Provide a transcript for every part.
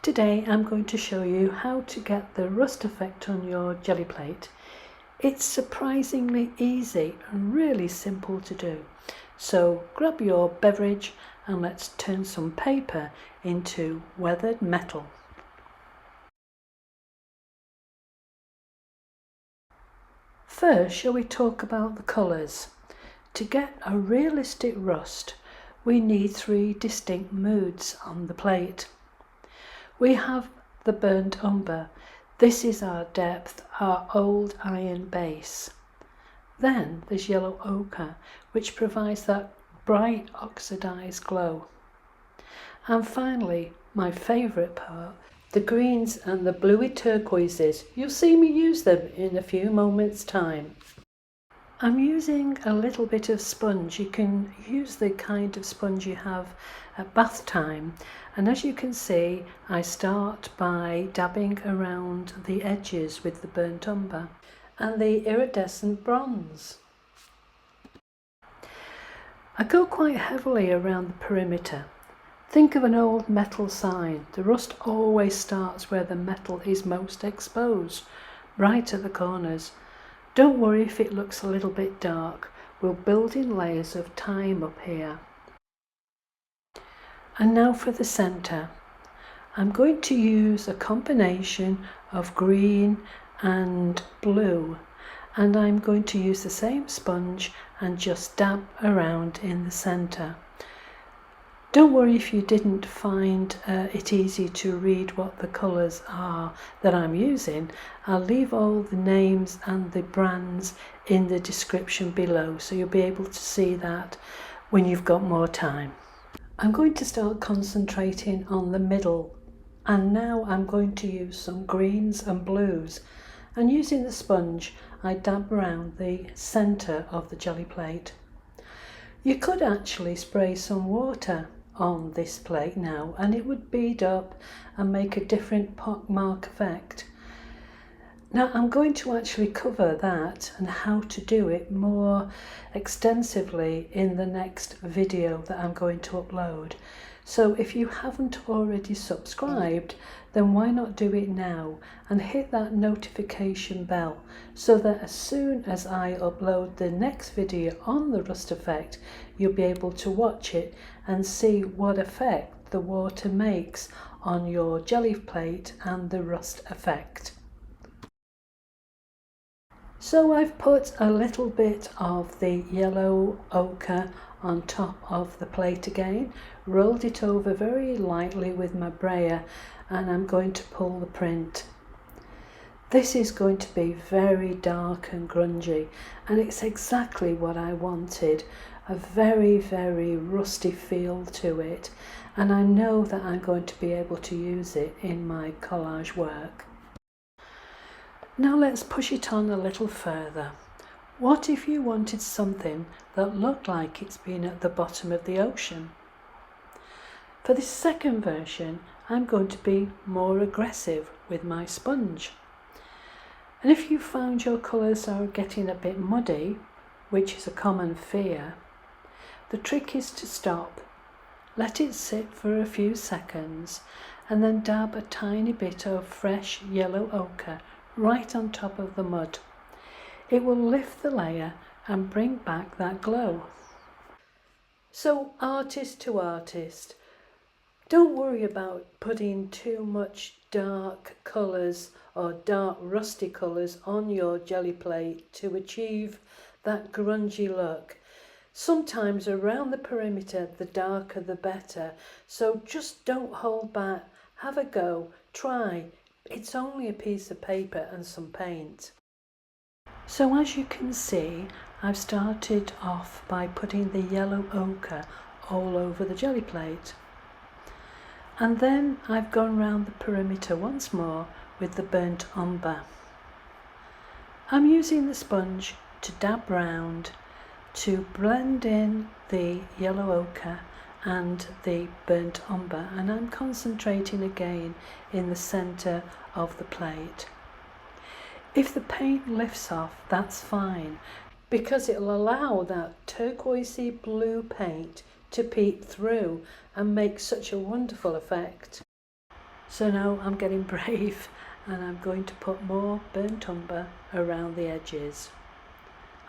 Today I'm going to show you how to get the rust effect on your jelly plate. It's surprisingly easy and really simple to do. So grab your beverage and let's turn some paper into weathered metal. First, shall we talk about the colours? To get a realistic rust, we need three distinct moods on the plate. We have the burnt umber. This is our depth, our old iron base. Then there's yellow ochre, which provides that bright oxidized glow. And finally, my favourite part, the greens and the bluey turquoises. You'll see me use them in a few moments' time. I'm using a little bit of sponge. You can use the kind of sponge you have at bath time, and as you can see I start by dabbing around the edges with the burnt umber and the iridescent bronze. I go quite heavily around the perimeter. Think of an old metal sign. The rust always starts where the metal is most exposed, right at the corners. Don't worry if it looks a little bit dark, we'll build in layers of time up here. And now for the centre. I'm going to use a combination of green and blue, and I'm going to use the same sponge and just dab around in the centre. Don't worry if you didn't find it easy to read what the colours are that I'm using. I'll leave all the names and the brands in the description below, so you'll be able to see that when you've got more time. I'm going to start concentrating on the middle, and now I'm going to use some greens and blues, and using the sponge I dab around the centre of the jelly plate. You could actually spray some water on this plate now and it would bead up and make a different pockmark effect. Now I'm going to actually cover that and how to do it more extensively in the next video that I'm going to upload. So if you haven't already subscribed, then why not do it now and hit that notification bell so that as soon as I upload the next video on the rust effect, you'll be able to watch it and see what effect the water makes on your jelly plate and the rust effect. So I've put a little bit of the yellow ochre on top of the plate again, rolled it over very lightly with my brayer, and I'm going to pull the print. This is going to be very dark and grungy, and it's exactly what I wanted, a very, very rusty feel to it, and I know that I'm going to be able to use it in my collage work. Now let's push it on a little further. What if you wanted something that looked like it's been at the bottom of the ocean? For this second version, I'm going to be more aggressive with my sponge. And if you found your colours are getting a bit muddy, which is a common fear, the trick is to stop, let it sit for a few seconds, and then dab a tiny bit of fresh yellow ochre right on top of the mud. It will lift the layer and bring back that glow. So artist to artist, don't worry about putting too much dark colours or dark rusty colours on your jelly plate to achieve that grungy look. Sometimes around the perimeter the darker the better, so just don't hold back, have a go, try. It's only a piece of paper and some paint. So as you can see, I've started off by putting the yellow ochre all over the jelly plate. And then I've gone round the perimeter once more with the burnt umber. I'm using the sponge to dab round to blend in the yellow ochre and the burnt umber, and I'm concentrating again in the centre of the plate. If the paint lifts off, that's fine, because it'll allow that turquoisey blue paint to peek through and make such a wonderful effect. So now I'm getting brave and I'm going to put more burnt umber around the edges.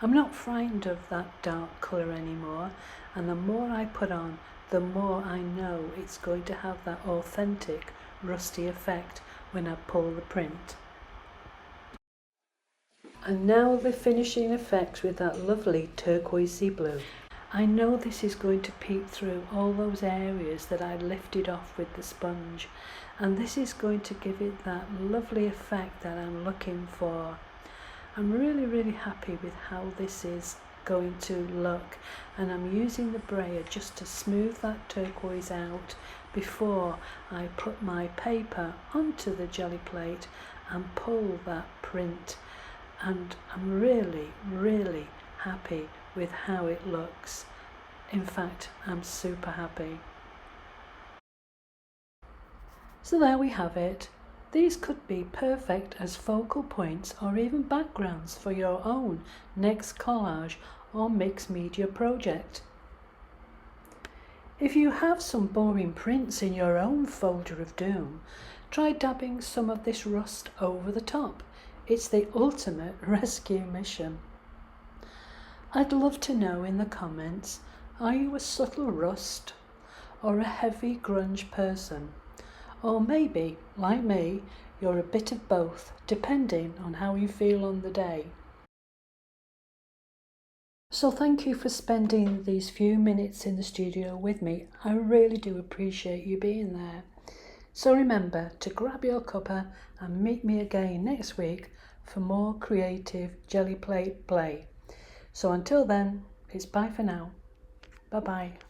I'm not frightened of that dark colour anymore, and the more I put on, the more I know it's going to have that authentic rusty effect when I pull the print. And now the finishing effects with that lovely turquoisey blue. I know this is going to peek through all those areas that I lifted off with the sponge, and this is going to give it that lovely effect that I'm looking for. I'm really happy with how this is going to look, and I'm using the brayer just to smooth that turquoise out before I put my paper onto the jelly plate and pull that print. And I'm really happy with how it looks. In fact, I'm super happy. So there we have it. These could be perfect as focal points or even backgrounds for your own next collage or mixed media project. If you have some boring prints in your own folder of doom, try dabbing some of this rust over the top. It's the ultimate rescue mission. I'd love to know in the comments, are you a subtle rust or a heavy grunge person? Or maybe, like me, you're a bit of both, depending on how you feel on the day. So thank you for spending these few minutes in the studio with me. I really do appreciate you being there. So remember to grab your cuppa and meet me again next week for more creative jelly plate play. So until then, it's bye for now. Bye bye.